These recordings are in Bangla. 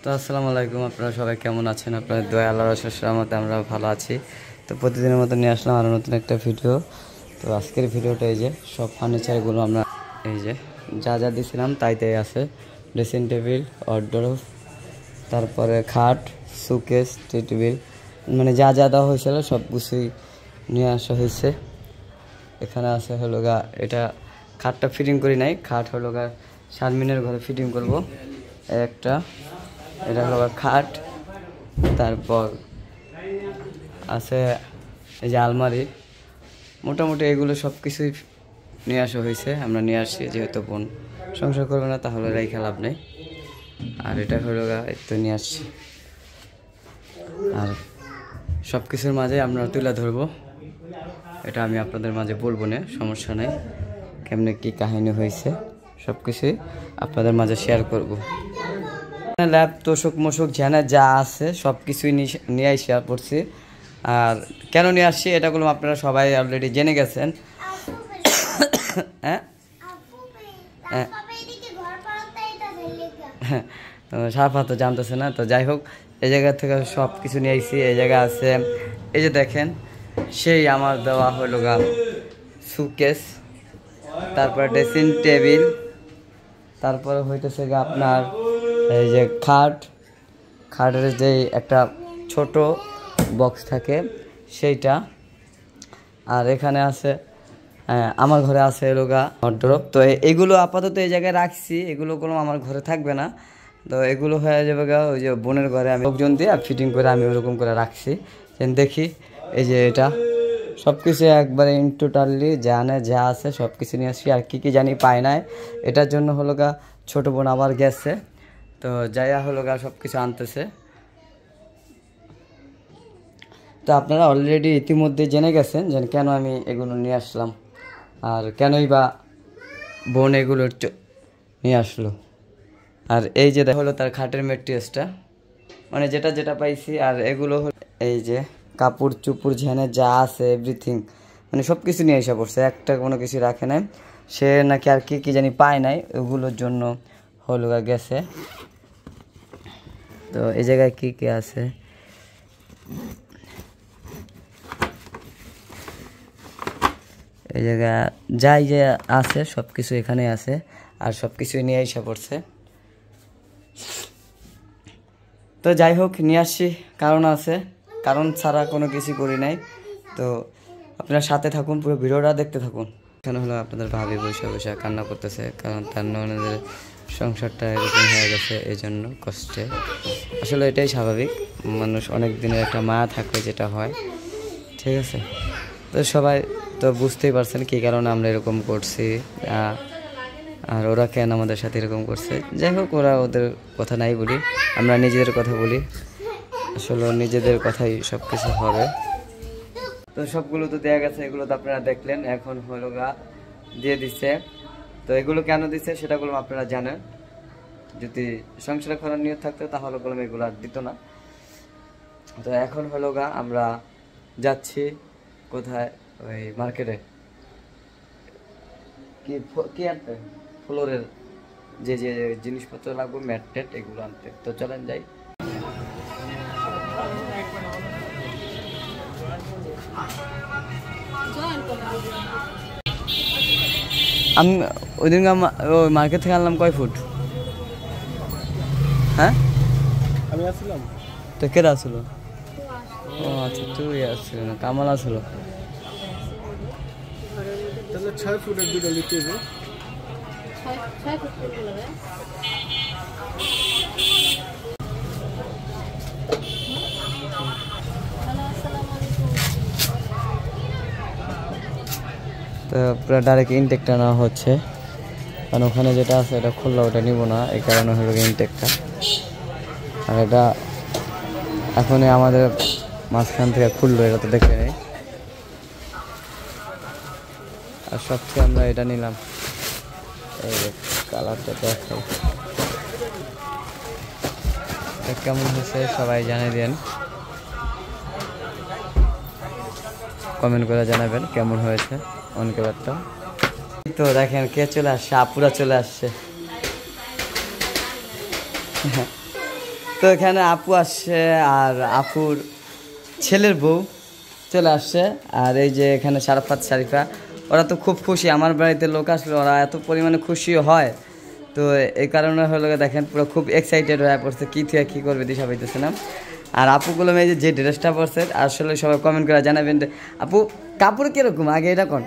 তো আসসালামু আলাইকুম, আপনারা সবাই কেমন আছেন? আপনাদের দয়া আল্লাহর অশেষ রহমতে আমরা ভালো আছি। তো প্রতিদিনের মতো নিয়ে আসলাম আরও নতুন একটা ভিডিও। তো আজকের ভিডিওটা এই যে সব ফার্নিচারগুলো আমরা এই যে যা যা দিয়েছিলাম তাই আছে। ড্রেসিং টেবিল, ওয়ারড্রোব, তারপরে খাট, সুকেস, টি টেবিল, মানে যা যা দেওয়া হয়েছিল সব কিছুই নিয়ে আসা হয়েছে। এখানে আছে হলো গা, এটা খাটটা ফিটিং করি নাই, খাট হলো গা শারমিনের ঘরে ফিটিং করব একটা। এটা হলো খাট, তারপর আছে এই যে আলমারি, মোটামুটি এগুলো সব কিছুই নিয়ে আসা হয়েছে। আমরা নিয়ে আসছি যেহেতু বোন সংসার করবে না, তাহলে রেখে লাভ নেই। আর এটা হলো গা তো নিয়ে আসছি, আর সব কিছুর মাঝে আমরা তুলে ধরবো। এটা আমি আপনাদের মাঝে বলবো না, সমস্যা নেই। কেমনে কি কাহিনী হয়েছে সব কিছুই আপনাদের মাঝে শেয়ার করব। ল্যাব তোষক মোশক ঝ্যানে যা আছে সব কিছুই নিয়ে শেয়ার করছি। আর কেন নিয়ে আসছি এটাগুলো আপনারা সবাই অলরেডি জেনে গেছেন। হ্যাঁ হ্যাঁ, তো সাফা তো জানতেছে না। তো যাই হোক, এই জায়গা থেকে সব কিছু নিয়ে আসছি। এই জায়গা আছে এই যে দেখেন, সেই আমার দেওয়া হলো গা সুকেস, তারপর ড্রেসিং টেবিল, তারপরে হইতেছে গা আপনার এই যে খাটের যে একটা ছোট বক্স থাকে সেইটা। আর এখানে আছে আমার ঘরে আছে এলোগা ওয়ারড্রোব। তো এগুলো আপাতত এই জায়গায় রাখছি, এগুলো কোনো আমার ঘরে থাকবে না। তো এগুলো হয়ে যাবে গা ওই যে বোনের ঘরে আমি লোকজন দিয়ে ফিটিং করে আমি ওরকম করে রাখছি। দেখি এই যে এটা সব কিছু একবারে ইন টোটালি যা আছে সব কিছু নিয়ে আসছি। আর কি জানি পাই নাই, এটার জন্য হলো গা ছোটো বোন আবার গেছে, তো যাইয়া হলো গা সব কিছু আনতেছে। তো আপনারা অলরেডি ইতিমধ্যে জেনে গেছেন যে কেন আমি এগুলো নিয়ে আসলাম আর কেনই বা বোন এগুলো নিয়ে আসলো। আর এই যে দেখা হলো তার খাটের ম্যাট্রেসটা, মানে যেটা যেটা পাইছি। আর এগুলো হলো এই যে কাপড় চুপড় ঝেনে যা আছে এভরিথিং, মানে সব কিছু নিয়ে এসে পড়ছে, একটা কোনো কিছু রাখে নাই। সে নাকি আর কি জানি পায় নাই, ওগুলোর জন্য হলো গেছে। তো এই জায়গায় কি কি আছে, এই জায়গা যাই যে আছে সব কিছু এখানে আছে। আর সব কিছুই নিয়ে এসে পড়ছে। তো যাই হোক নিয়ে আসছি, কারণ আছে, কারণ ছাড়া কোনো কিছু করি নাই। তো আপনারা সাথে থাকুন, পুরো ভিডিওটা দেখতে থাকুন। এখানে হলো আপনাদের ভাবি বসে বসে কান্না করতেছে, কারণ তার ননদের সংসারটা এরকম হয়ে গেছে, এই জন্য কষ্টে। আসলে এটাই স্বাভাবিক, মানুষ অনেক দিনের একটা মায়া থাকলে যেটা হয়, ঠিক আছে। তো সবাই তো বুঝতেই পারছেন কী কারণে আমরা এরকম করছি, আর ওরা কেন আমাদের সাথে এরকম করছে। যাই হোক, ওদের কথা নাই বলি, আমরা নিজেদের কথা বলি। আসলে নিজেদের কথাই সব কিছু হবে। তো সবগুলো তো দেওয়া গেছে, এগুলো তো আপনারা দেখলেন। এখন হলো গা দিয়ে দিচ্ছে। তো এগুলো কেন দিচ্ছে সেটাগুলো আপনারা জানেন। যদি সংসার করার নিয়ত থাকতো তাহলে বললাম এগুলো আর দিত না। তো এখন হলো গা আমরা যাচ্ছি কোথায়, ওই মার্কেটে কি আনতে, ফ্লোরের যে যে জিনিসপত্র লাগবে, ম্যাট ট্যাট এগুলো আনতে। তো চলেন যাই। আমি ওই দিন ওই মার্কেট থেকে আনলাম কয় ফুট। হ্যাঁ আমি আসছিলাম, তো কেটে আসলো? ও আচ্ছা, তুই আসছিল না, কামাল আসলো। তাহলে 6 ফুটের দুটো নিতে হবে। তো পুরো ডাইরেক্ট ইনটেকটা নেওয়া হচ্ছে, কারণ ওখানে যেটা আছে এটা খুললো, ওটা নিব না, এই কারণে হলো ইনটেকটা। আর এটা এখনই আমাদের মাঝখান থেকে খুললো, এটা তো দেখে নেই। আর সবচেয়ে আমরা এটা নিলাম, এই কালারটা দেখাই, কেমন হয়েছে সবাই জানিয়ে দেন, কমেন্ট করে জানাবেন কেমন হয়েছে অনেক ব্যাপারটা। তো দেখেন কে চলে আসছে, আপুরা চলে আসছে। তো এখানে আপু আসছে আর আপুর ছেলের বউ চলে আসছে, আর এই যে এখানে শারাফাত শারিফা, ওরা তো খুব খুশি। আমার বাড়িতে লোক আসলে ওরা এত পরিমাণে খুশি হয়, তো এই কারণে হলো দেখেন পুরো খুব এক্সাইটেড হয়ে পড়ছে, কী থেকে কী করবে দিশা পাইতেছে না। আর আপুগুলো মেয়ে যে ড্রেসটা পরছে আসলে সবাই কমেন্ট করে জানাবেন আপু কাপড় কীরকম, আগে এটা কোন।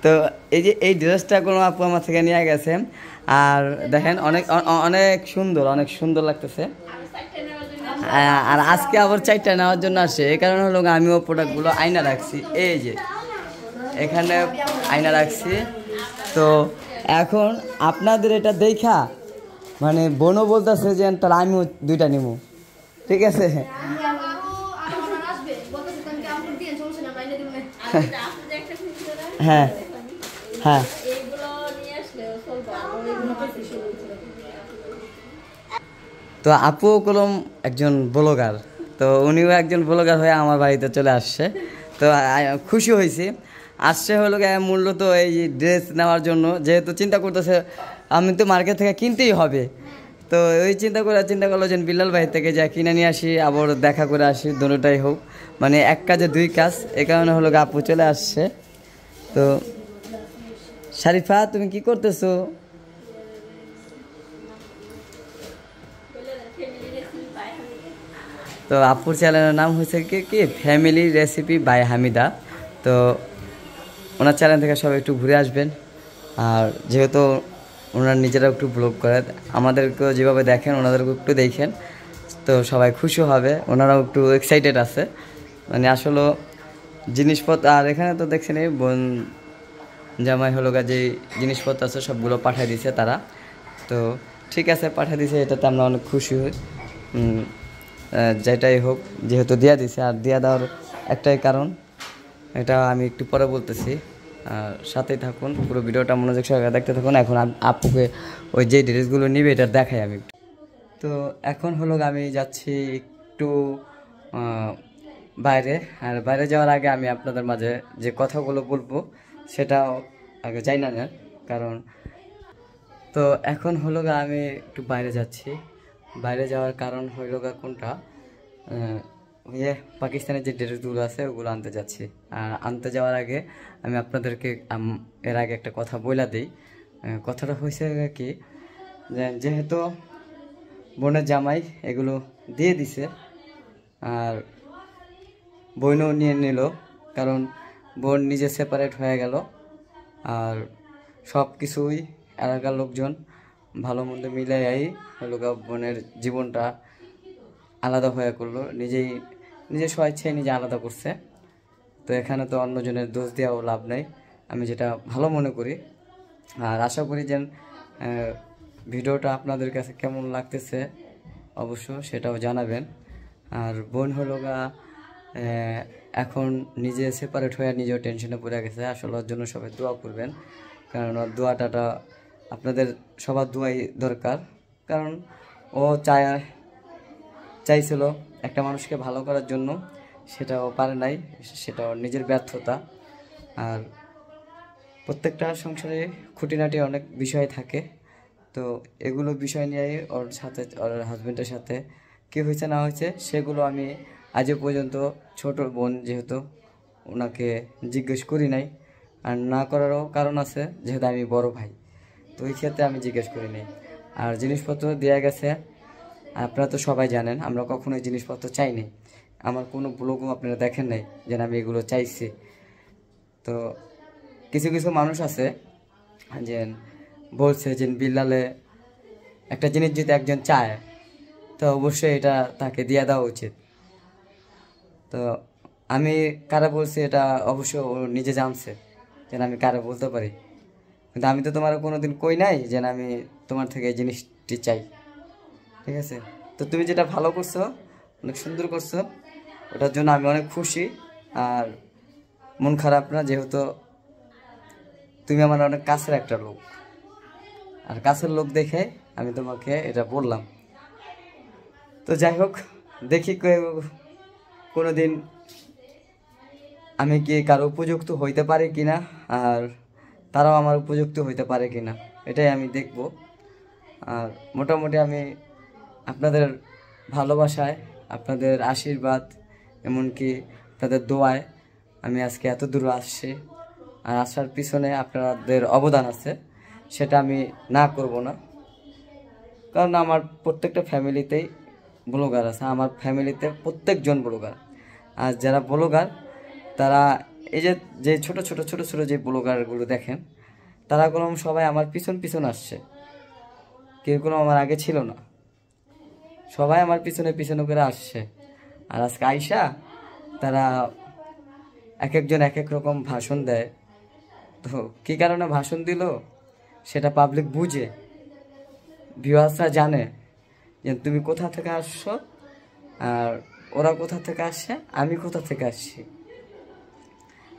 তো এই যে এই ড্রেসটা কোনো আপু আমার থেকে নিয়ে গেছে, আর দেখেন অনেক অনেক সুন্দর, অনেক সুন্দর লাগতেছে। আর আজকে আবার 4টা নেওয়ার জন্য আসে, এই কারণে হলো আমিও প্রোডাক্টগুলো আয়না রাখছি, এই যে এখানে আয়না রাখছি। তো এখন আপনাদের এটা দেখা মানে বোনও বলতেছে যে তাহলে আমিও 2টা নিব, ঠিক আছে। হ্যাঁ হ্যাঁ, তো আপু কলম একজন ব্লগার, তো উনিও একজন ব্লগার হয়ে আমার বাড়িতে চলে আসছে। তো খুশি হয়েছি, আসছে হলো মূলত এই ড্রেস নেওয়ার জন্য, যেহেতু চিন্তা করতেছে আমি তো মার্কেট থেকে কিনতেই হবে। তো ওই চিন্তা করলো যে বিল্লাল ভাই থেকে যা কিনে নিয়ে আসি, আবার দেখা করে আসি, দুটোটাই হোক, মানে এক কাজে 2 কাজ। এই কারণে হলো আপু চলে আসছে। তো শারিফা তুমি কি করতেছো? তো আপুর চ্যানেলের নাম হয়েছে কি ফ্যামিলি রেসিপি বাই হামিদা। তো ওনার চ্যানেল থেকে সবাই একটু ঘুরে আসবেন, আর যেহেতু ওনারা নিজেরা একটু ব্লগ করে, আমাদেরকেও যেভাবে দেখেন ওনাদেরকেও একটু দেখেন, তো সবাই খুশি হবে, ওনারাও একটু এক্সাইটেড আছে। মানে আসলে জিনিসপত্র, আর এখানে তো দেখছেন এই বোন জামাই হলো যে জিনিসপত্র আছে সবগুলো পাঠিয়ে দিছে তারা। তো ঠিক আছে, পাঠিয়ে দিছে, এটাতে আমরা অনেক খুশি হই। যেটাই হোক, যেহেতু দিয়া দিছে, আর দিয়া দেওয়ার একটাই কারণ, এটা আমি একটু পরে বলতেছি, আর সাথেই থাকুন, পুরো ভিডিওটা মনোযোগ সহকারে দেখতে থাকুন। এখন আপুকে ওই যে ড্রেসগুলো নিবে এটা দেখাই আমি। তো এখন হলো আমি যাচ্ছি একটু বাইরে, আর বাইরে যাওয়ার আগে আমি আপনাদের মাঝে যে কথাগুলো বলবো সেটাও আগে যাই না, কারণ তো এখন হলো আমি একটু বাইরে যাচ্ছি। বাইরে যাওয়ার কারণ হইল কোনটা, পাকিস্তানের যে ড্রেসগুলো আছে ওগুলো আনতে যাচ্ছি। আর আনতে যাওয়ার আগে আমি আপনাদেরকে এর আগে একটা কথা বলে দিই। কথাটা হয়েছে কি, যেহেতু বোনের জামাই এগুলো দিয়ে দিছে, আর বোনও নিয়ে নিল, কারণ বোন নিজে সেপারেট হয়ে গেল, আর সব কিছুই এলাকার লোকজন ভালো মন্দ মিলাই হলো বোনের জীবনটা আলাদা হয়ে করলো, নিজের স্বেচ্ছায় নিজে আলাদা করছে। তো এখানে তো অন্যজনের দোষ দেওয়াও লাভ নেই, আমি যেটা ভালো মনে করি। আর আশা করি যে ভিডিওটা আপনাদের কাছে কেমন লাগতেছে অবশ্য সেটাও জানাবেন। আর বোন হলো এখন নিজে সেপারেট হয়ে নিজেও টেনশনে পড়ে গেছে, আসলে ওর জন্য সবাই দোয়া করবেন, কারণ ওর দোয়াটা আপনাদের সবার দোয়াই দরকার। কারণ ও চাইছিল একটা মানুষকে ভালো করার জন্য, সেটাও পারে নাই, সেটা ওর নিজের ব্যর্থতা। আর প্রত্যেকটা সংসারে খুঁটিনাটি অনেক বিষয় থাকে, তো এগুলো বিষয় নিয়েই ওর সাথে, ওর হাজব্যান্ডের সাথে কী হয়েছে না হয়েছে সেগুলো আমি আজও পর্যন্ত ছোট বোন যেহেতু ওনাকে জিজ্ঞেস করি নাই, আর না করারও কারণ আছে যেহেতু আমি বড় ভাই, তো ওই ক্ষেত্রে আমি জিজ্ঞেস করি নাই। আর জিনিসপত্র দেওয়া গেছে, আপনারা তো সবাই জানেন আমরা কখনোই জিনিসপত্র চাইনি, আমার কোনো ব্লগও আপনারা দেখেন নাই যেন আমি এগুলো চাইছি। তো কিছু কিছু মানুষ আছে যে বলছে যে বিল্লালে একটা জিনিস যদি একজন চায় তো অবশ্যই এটা তাকে দিয়ে দেওয়া উচিত। তো আমি কারা বলছি এটা অবশ্য ও নিজে জানছে যেন আমি কারা বলতে পারি, কিন্তু আমি তো তোমার কোনোদিন কই নাই যেন আমি তোমার থেকে এই জিনিসটি চাই, ঠিক আছে। তো তুমি যেটা ভালো করছো, অনেক সুন্দর করছো, ওটার জন্য আমি অনেক খুশি। আর মন খারাপ না, যেহেতু তুমি আমার অনেক কাছের একটা লোক, আর কাছের লোক দেখে আমি তোমাকে এটা বললাম। তো যাই হোক, দেখি কোনো দিন আমি কি কারো উপযুক্ত হইতে পারি কিনা, আর তারাও আমার উপযুক্ত হইতে পারে কিনা, এটাই আমি দেখব। আর মোটামুটি আমি আপনাদের ভালোবাসায়, আপনাদের আশীর্বাদ, এমনকি আপনাদের দোয়ায় আমি আজকে এত দূর আসছি। আর আসার পিছনে আপনাদের অবদান আছে, সেটা আমি না করব না। কারণ আমার প্রত্যেকটা ফ্যামিলিতেই ব্লগার আছে, আমার ফ্যামিলিতে প্রত্যেকজন ব্লগার। আর যারা ব্লগার তারা এই যে যে ছোট ছোট ছোট ছোট যে ব্লগারগুলো দেখেন, তারা কোনো সবাই আমার পিছন পিছন আসছে, কেউ কোনো আমার আগে ছিল না, সবাই আমার পিছনে পিছনে করে আসছে। আর আজকে আইসা তারা এক একজন এক এক রকম ভাষণ দেয়। তো কী কারণে ভাষণ দিল সেটা পাবলিক বুঝে, ভিউয়ার্সরা জানে যে তুমি কোথা থেকে আসছো আর ওরা কোথা থেকে আসছে, আমি কোথা থেকে আসছি।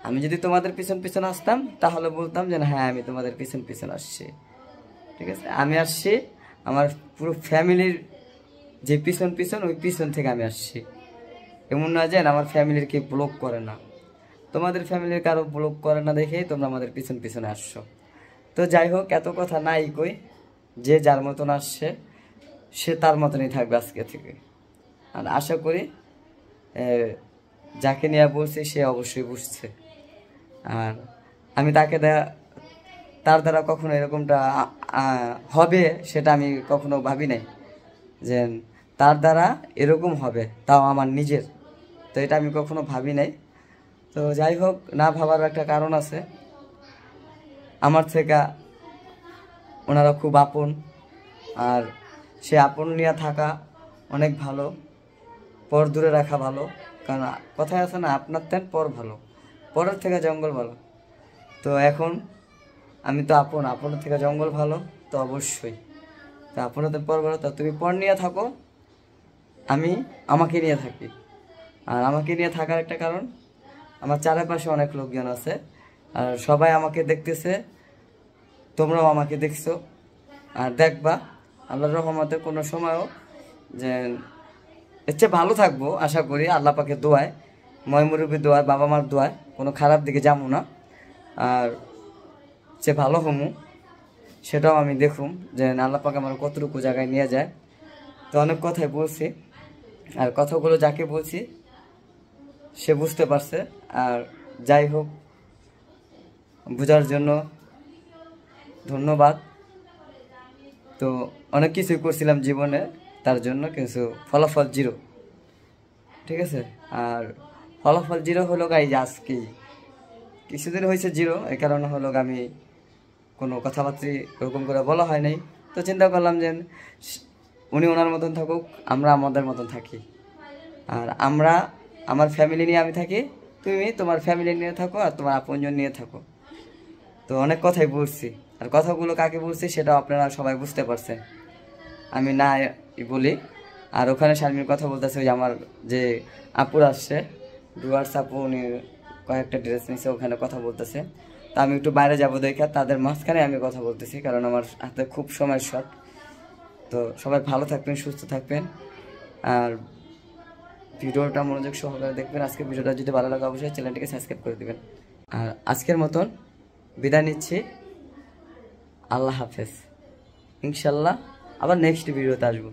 আমি যদি তোমাদের পিছন পিছন আসতাম তাহলে বলতাম যে না, হ্যাঁ আমি তোমাদের পিছন পিছন আসছি, ঠিক আছে। আমি আসছি আমার পুরো ফ্যামিলির যে পিছন পিছন, ওই পিছন থেকে আমি আসছি। এমন না যে আমার ফ্যামিলির কেউ ব্লক করে না, তোমাদের ফ্যামিলির কারো ব্লক করে না দেখেই তোমরা আমাদের পিছন পিছনে আসছো। তো যাই হোক, এত কথা নাই কই, যে যার মতন আসছে সে তার মতনই থাকবে আজকে থেকে। আর আশা করি যাকে নিয়ে বলছি সে অবশ্যই বুঝছে। আর আমি তার দ্বারা কখনো এরকমটা হবে সেটা আমি কখনো ভাবি নাই যে তার দ্বারা এরকম হবে, তাও আমার নিজের। তো এটা আমি কখনো ভাবি নাই। তো যাই হোক, না ভাবার একটা কারণ আছে, আমার থেকে ওনারা খুব আপন। আর সে আপন নিয়ে থাকা অনেক ভালো, পর দূরে রাখা ভালো। কারণ কথায় আছে না, আপনার তেন পর ভালো, পরের থেকে জঙ্গল ভালো। তো এখন আমি তো আপনের থেকে জঙ্গল ভালো, তো অবশ্যই তো আপনাদের পর ভালো। তো তুমি পর নিয়ে থাকো, আমি আমাকে নিয়ে থাকি। আর আমাকে নিয়ে থাকার একটা কারণ, আমার চারপাশে অনেক লোকজন আছে, আর সবাই আমাকে দেখতেছে, তোমরাও আমাকে দেখছো আর দেখবা। আল্লাহর রহমতে কোনো সময়ও যে এর চেয়ে ভালো থাকবো আশা করি, আল্লাহ পাকে দোয়ায়, ময়মুরব্বীর দোয়ায়, বাবা মার দোয়ায় কোনো খারাপ দিকে যাবো না। আর যে ভালো হমু সেটাও আমি দেখুম যে আল্লাহ পাক আমার কতটুকু জায়গায় নিয়ে যায়। তো অনেক কথাই বলছি, আর কথাগুলো যাকে বলছি সে বুঝতে পারছে। আর যাই হোক, বোঝার জন্য ধন্যবাদ। তো অনেক কিছুই করছিলাম জীবনে, তার জন্য কিছু ফলাফল জিরো, ঠিক আছে। আর ফলাফল জিরো হলো গাইজ আজকে কিছুদিন হয়েছে জিরো, এই কারণে হলো আমি কোনো কথাবার্তা ওরকম করে বলা হয় নাই। তো চিন্তা করলাম যে উনি ওনার মতন থাকুক, আমরা আমাদের মতন থাকি। আর আমরা আমার ফ্যামিলি নিয়ে আমি থাকি, তুমি তোমার ফ্যামিলি নিয়ে থাকো, আর তোমার আপনজন নিয়ে থাকো। তো অনেক কথাই বলছি, আর কথাগুলো কাকে বলছি সেটা আপনারা সবাই বুঝতে পারছেন, আমি না বলি। আর ওখানে শারমির কথা বলতেছে, ওই যে আমার যে আপুর আসছে ডুয়ার্স আপু, উনি কয়েকটা ড্রেস নিছে, ওখানে কথা বলতেছে। তো আমি একটু বাইরে যাবো দেখে তাদের মাঝখানে আমি কথা বলতেছি, কারণ আমার হাতে খুব সময় শর্ট। তো সবাই ভালো থাকবেন, সুস্থ থাকবেন, আর ভিডিওটা মনোযোগ সহকারে দেখবেন। আজকের ভিডিওটা যদি ভালো লাগে অবশ্যই চ্যানেলটিকে সাবস্ক্রাইব করে দেবেন। আর আজকের মতন বিদায় নিচ্ছি, আল্লাহ হাফেজ। ইনশাল্লাহ আবার নেক্সট ভিডিওতে আসবো।